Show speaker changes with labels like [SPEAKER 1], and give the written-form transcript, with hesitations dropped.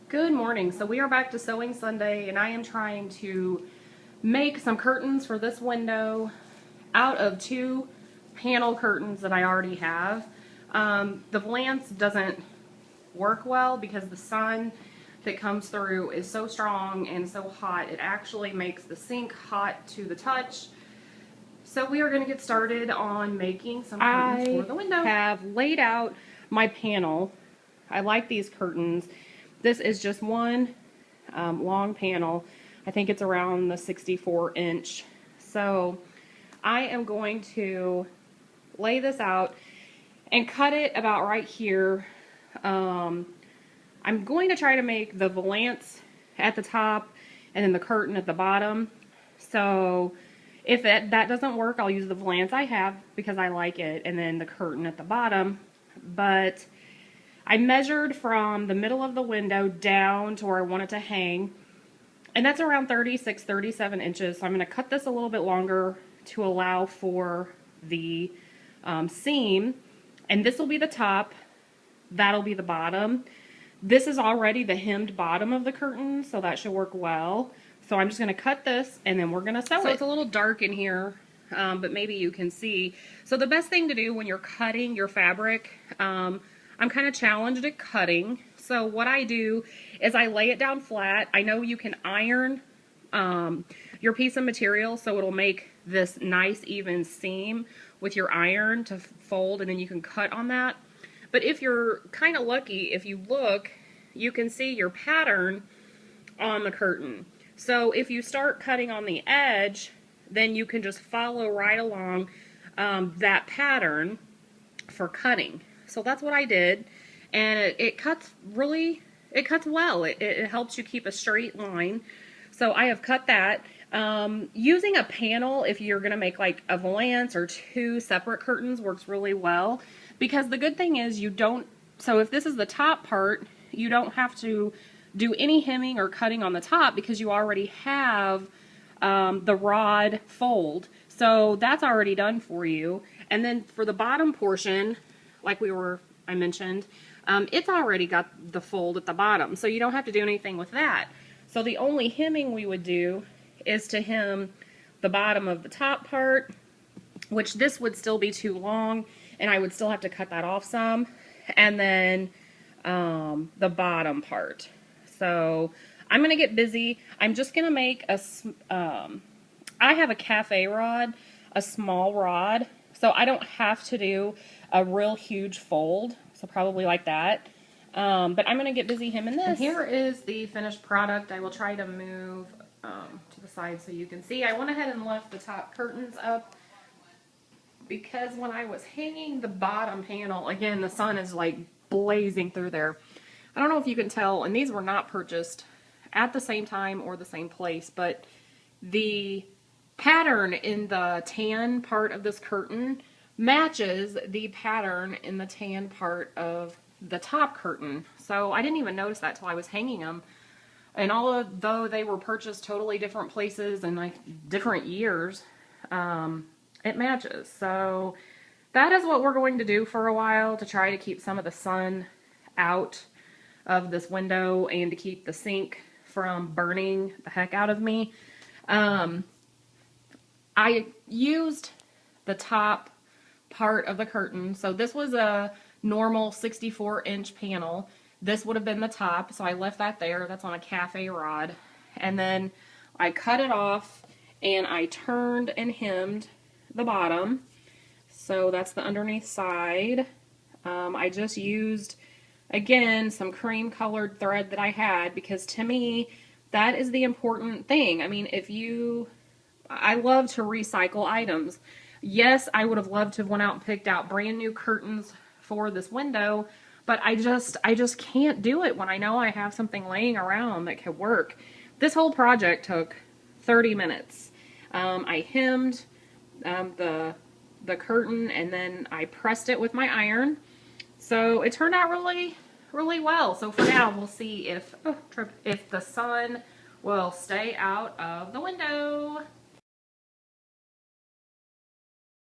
[SPEAKER 1] Good morning. So we are back to Sewing Sunday, and I am trying to make some curtains for this window out of two panel curtains that I already have. The valance doesn't work well because the sun that comes through is so strong and so hot. It actually makes the sink hot to the touch. So we are going to get started on making some curtains for the window. I have laid out my panel. I like these curtains. This is just one long panel. I think it's around the 64 inch. So I am going to lay this out and cut it about right here. I'm going to try to make the valance at the top and then the curtain at the bottom. So if that doesn't work, I'll use the valance I have because I like it, and then the curtain at the bottom. But I measured from the middle of the window down to where I want it to hang, and that's around 36, 37 inches. So I'm going to cut this a little bit longer to allow for the seam, and this will be the top, that'll be the bottom. This is already the hemmed bottom of the curtain, so that should work well. So I'm just going to cut this, and then we're going to sew it. So it's a little dark in here, but maybe you can see. So the best thing to do when you're cutting your fabric, I'm kind of challenged at cutting. So what I do is I lay it down flat. I know you can iron your piece of material, so it'll make this nice even seam with your iron to fold, and then you can cut on that. But if you're kind of lucky, if you look, you can see your pattern on the curtain. So if you start cutting on the edge, then you can just follow right along that pattern for cutting. So that's what I did, and it cuts really, it cuts well. It helps you keep a straight line. So I have cut that. Using a panel, if you're going to make like a valance or two separate curtains, works really well, because the good thing is you don't, so if this is the top part, you don't have to do any hemming or cutting on the top because you already have the rod fold. So that's already done for you. And then for the bottom portion, like I mentioned, it's already got the fold at the bottom, so you don't have to do anything with that. So the only hemming we would do is to hem the bottom of the top part, which this would still be too long, and I would still have to cut that off some, and then the bottom part. So I'm going to get busy. I'm just going to make I have a cafe rod, a small rod, so I don't have to do a real huge fold, so probably like that. But I'm going to get busy hemming this. And here is the finished product. I will try to move to the side so you can see. I went ahead and left the top curtains up because when I was hanging the bottom panel, again, the sun is like blazing through there. I don't know if you can tell, and these were not purchased at the same time or the same place, but the pattern in the tan part of this curtain matches the pattern in the tan part of the top curtain. So I didn't even notice that till I was hanging them. And although they were purchased totally different places and like different years, it matches. So that is what we're going to do for a while to try to keep some of the sun out of this window and to keep the sink from burning the heck out of me. I used the top part of the curtain. So this was a normal 64-inch panel. This would have been the top, so I left that there. That's on a cafe rod. And then I cut it off and I turned and hemmed the bottom. So that's the underneath side. I just used, again, some cream colored thread that I had, because to me, that is the important thing. I mean, I love to recycle items. Yes, I would have loved to have went out and picked out brand new curtains for this window, but I just can't do it when I know I have something laying around that could work. This whole project took 30 minutes. I hemmed the curtain, and then I pressed it with my iron. So it turned out really, really well. So for now, we'll see if the sun will stay out of the window.